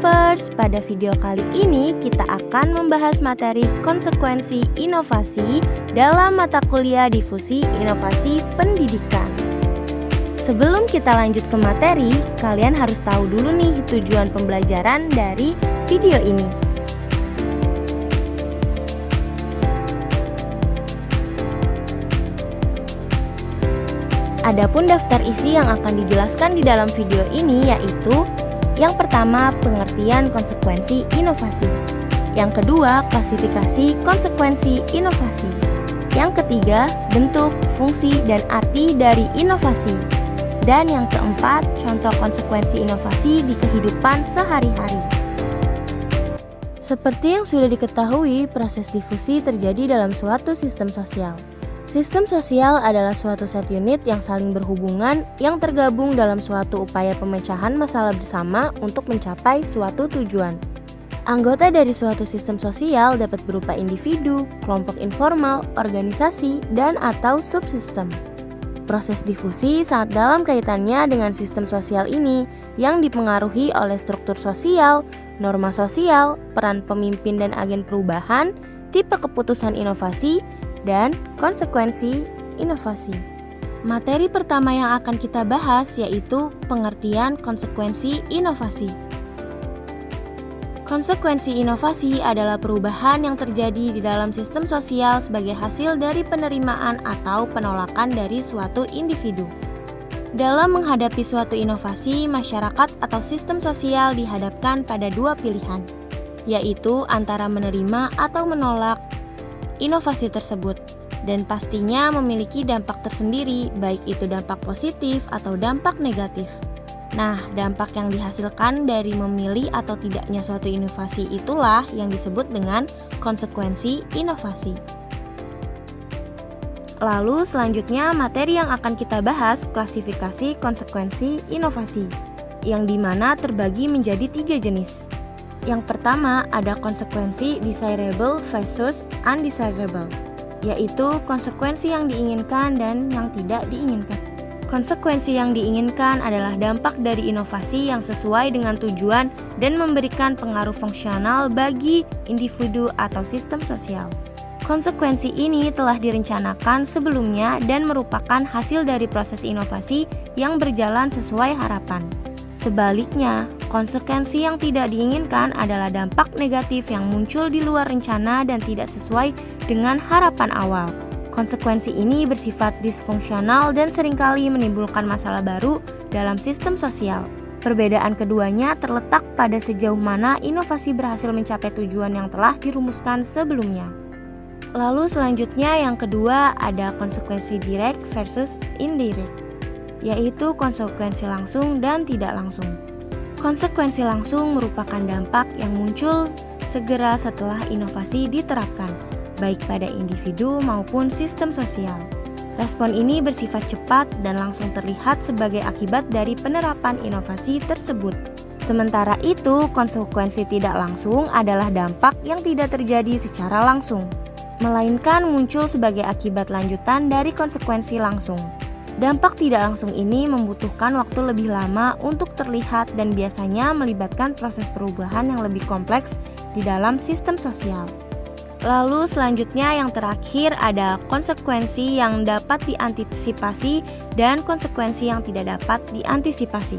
Keepers, pada video kali ini kita akan membahas materi konsekuensi inovasi dalam mata kuliah Difusi Inovasi Pendidikan. Sebelum kita lanjut ke materi, kalian harus tahu dulu nih tujuan pembelajaran dari video ini. Adapun daftar isi yang akan dijelaskan di dalam video ini yaitu: yang pertama, pengertian konsekuensi inovasi. Yang kedua, klasifikasi konsekuensi inovasi. Yang ketiga, bentuk, fungsi, dan arti dari inovasi. Dan yang keempat, contoh konsekuensi inovasi di kehidupan sehari-hari. Seperti yang sudah diketahui, proses difusi terjadi dalam suatu sistem sosial. Sistem sosial adalah suatu set unit yang saling berhubungan yang tergabung dalam suatu upaya pemecahan masalah bersama untuk mencapai suatu tujuan. Anggota dari suatu sistem sosial dapat berupa individu, kelompok informal, organisasi, dan atau subsistem. Proses difusi sangat dalam kaitannya dengan sistem sosial ini yang dipengaruhi oleh struktur sosial, norma sosial, peran pemimpin dan agen perubahan, tipe keputusan inovasi, dan konsekuensi inovasi. Materi pertama yang akan kita bahas yaitu pengertian konsekuensi inovasi. Konsekuensi inovasi adalah perubahan yang terjadi di dalam sistem sosial sebagai hasil dari penerimaan atau penolakan dari suatu individu. Dalam menghadapi suatu inovasi, masyarakat atau sistem sosial dihadapkan pada dua pilihan, yaitu antara menerima atau menolak inovasi tersebut, dan pastinya memiliki dampak tersendiri, baik itu dampak positif atau dampak negatif. Nah, dampak yang dihasilkan dari memilih atau tidaknya suatu inovasi itulah yang disebut dengan konsekuensi inovasi. Lalu selanjutnya materi yang akan kita bahas klasifikasi konsekuensi inovasi, yang dimana terbagi menjadi 3 jenis. Yang pertama ada konsekuensi desirable versus undesirable, yaitu konsekuensi yang diinginkan dan yang tidak diinginkan. Konsekuensi yang diinginkan adalah dampak dari inovasi yang sesuai dengan tujuan dan memberikan pengaruh fungsional bagi individu atau sistem sosial. Konsekuensi ini telah direncanakan sebelumnya dan merupakan hasil dari proses inovasi yang berjalan sesuai harapan. Sebaliknya, konsekuensi yang tidak diinginkan adalah dampak negatif yang muncul di luar rencana dan tidak sesuai dengan harapan awal. Konsekuensi ini bersifat disfungsional dan seringkali menimbulkan masalah baru dalam sistem sosial. Perbedaan keduanya terletak pada sejauh mana inovasi berhasil mencapai tujuan yang telah dirumuskan sebelumnya. Lalu selanjutnya yang kedua ada konsekuensi direct versus indirect, yaitu konsekuensi langsung dan tidak langsung. Konsekuensi langsung merupakan dampak yang muncul segera setelah inovasi diterapkan, baik pada individu maupun sistem sosial. Respon ini bersifat cepat dan langsung terlihat sebagai akibat dari penerapan inovasi tersebut. Sementara itu, konsekuensi tidak langsung adalah dampak yang tidak terjadi secara langsung, melainkan muncul sebagai akibat lanjutan dari konsekuensi langsung. Dampak tidak langsung ini membutuhkan waktu lebih lama untuk terlihat dan biasanya melibatkan proses perubahan yang lebih kompleks di dalam sistem sosial. Lalu selanjutnya yang terakhir ada konsekuensi yang dapat diantisipasi dan konsekuensi yang tidak dapat diantisipasi.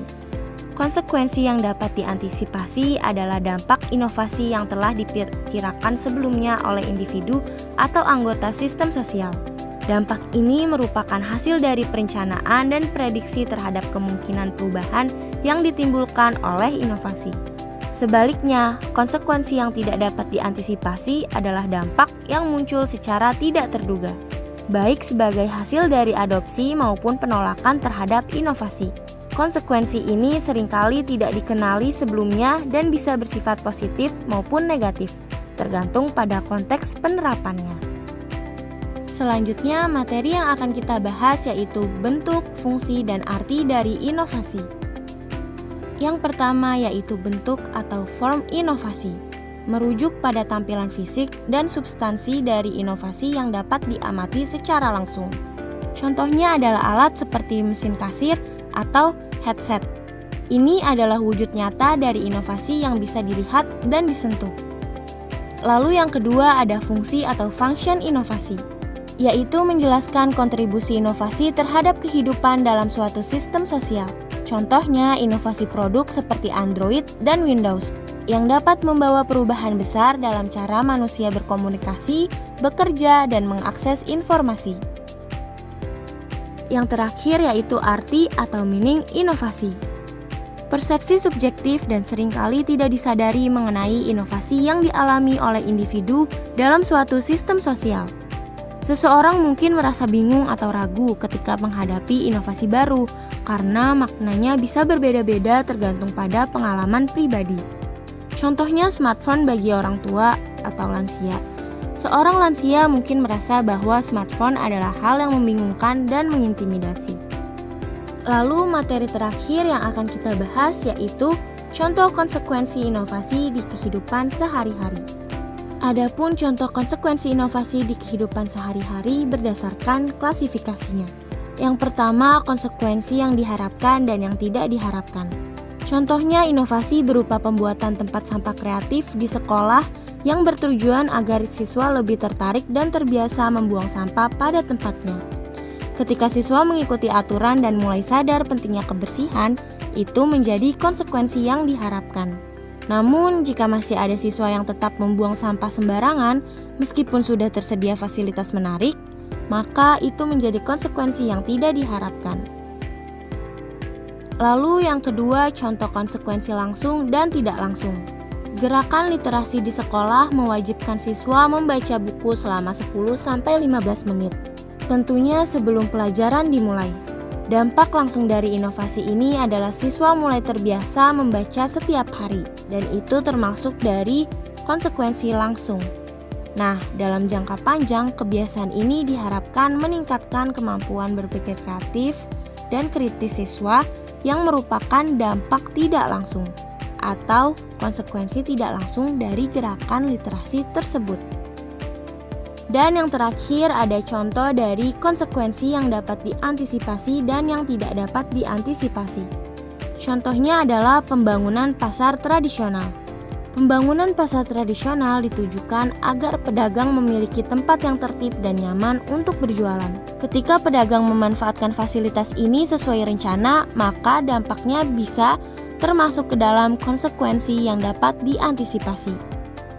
Konsekuensi yang dapat diantisipasi adalah dampak inovasi yang telah diperkirakan sebelumnya oleh individu atau anggota sistem sosial. Dampak ini merupakan hasil dari perencanaan dan prediksi terhadap kemungkinan perubahan yang ditimbulkan oleh inovasi. Sebaliknya, konsekuensi yang tidak dapat diantisipasi adalah dampak yang muncul secara tidak terduga, baik sebagai hasil dari adopsi maupun penolakan terhadap inovasi. Konsekuensi ini seringkali tidak dikenali sebelumnya dan bisa bersifat positif maupun negatif, tergantung pada konteks penerapannya. Selanjutnya, materi yang akan kita bahas yaitu bentuk, fungsi, dan arti dari inovasi. Yang pertama yaitu bentuk atau form inovasi, merujuk pada tampilan fisik dan substansi dari inovasi yang dapat diamati secara langsung. Contohnya adalah alat seperti mesin kasir atau headset. Ini adalah wujud nyata dari inovasi yang bisa dilihat dan disentuh. Lalu yang kedua ada fungsi atau function inovasi, yaitu menjelaskan kontribusi inovasi terhadap kehidupan dalam suatu sistem sosial. Contohnya inovasi produk seperti Android dan Windows, yang dapat membawa perubahan besar dalam cara manusia berkomunikasi, bekerja, dan mengakses informasi. Yang terakhir yaitu arti atau meaning inovasi. Persepsi subjektif dan seringkali tidak disadari mengenai inovasi yang dialami oleh individu dalam suatu sistem sosial. Seseorang mungkin merasa bingung atau ragu ketika menghadapi inovasi baru karena maknanya bisa berbeda-beda tergantung pada pengalaman pribadi. Contohnya smartphone bagi orang tua atau lansia. Seorang lansia mungkin merasa bahwa smartphone adalah hal yang membingungkan dan mengintimidasi. Lalu materi terakhir yang akan kita bahas yaitu contoh konsekuensi inovasi di kehidupan sehari-hari. Adapun contoh konsekuensi inovasi di kehidupan sehari-hari berdasarkan klasifikasinya. Yang pertama, konsekuensi yang diharapkan dan yang tidak diharapkan. Contohnya inovasi berupa pembuatan tempat sampah kreatif di sekolah yang bertujuan agar siswa lebih tertarik dan terbiasa membuang sampah pada tempatnya. Ketika siswa mengikuti aturan dan mulai sadar pentingnya kebersihan, itu menjadi konsekuensi yang diharapkan. Namun, jika masih ada siswa yang tetap membuang sampah sembarangan, meskipun sudah tersedia fasilitas menarik, maka itu menjadi konsekuensi yang tidak diharapkan. Lalu yang kedua, contoh konsekuensi langsung dan tidak langsung. Gerakan literasi di sekolah mewajibkan siswa membaca buku selama 10-15 menit. Tentunya sebelum pelajaran dimulai. Dampak langsung dari inovasi ini adalah siswa mulai terbiasa membaca setiap hari, dan itu termasuk dari konsekuensi langsung. Nah, dalam jangka panjang, kebiasaan ini diharapkan meningkatkan kemampuan berpikir kreatif dan kritis siswa yang merupakan dampak tidak langsung atau konsekuensi tidak langsung dari gerakan literasi tersebut. Dan yang terakhir ada contoh dari konsekuensi yang dapat diantisipasi dan yang tidak dapat diantisipasi. Contohnya adalah pembangunan pasar tradisional. Pembangunan pasar tradisional ditujukan agar pedagang memiliki tempat yang tertib dan nyaman untuk berjualan. Ketika pedagang memanfaatkan fasilitas ini sesuai rencana, maka dampaknya bisa termasuk ke dalam konsekuensi yang dapat diantisipasi.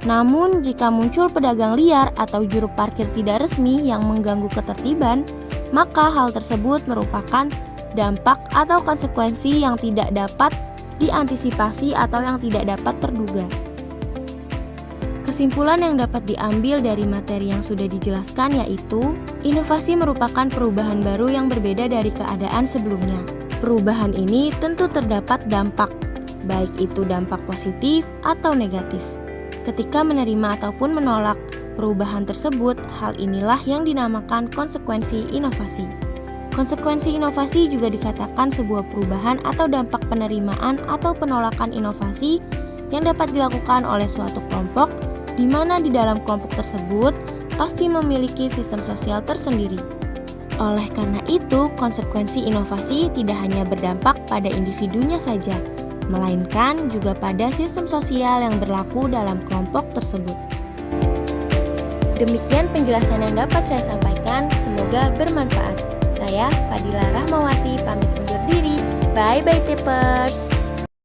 Namun, jika muncul pedagang liar atau juru parkir tidak resmi yang mengganggu ketertiban, maka hal tersebut merupakan dampak atau konsekuensi yang tidak dapat diantisipasi atau yang tidak dapat terduga. Kesimpulan yang dapat diambil dari materi yang sudah dijelaskan yaitu, inovasi merupakan perubahan baru yang berbeda dari keadaan sebelumnya. Perubahan ini tentu terdapat dampak, baik itu dampak positif atau negatif. Ketika menerima ataupun menolak perubahan tersebut, hal inilah yang dinamakan konsekuensi inovasi. Konsekuensi inovasi juga dikatakan sebuah perubahan atau dampak penerimaan atau penolakan inovasi yang dapat dilakukan oleh suatu kelompok, di mana di dalam kelompok tersebut pasti memiliki sistem sosial tersendiri. Oleh karena itu, konsekuensi inovasi tidak hanya berdampak pada individunya saja, melainkan juga pada sistem sosial yang berlaku dalam kelompok tersebut. Demikian penjelasan yang dapat saya sampaikan, semoga bermanfaat. Saya Fadila Rahmawati pamit undur diri. Bye-bye tipers.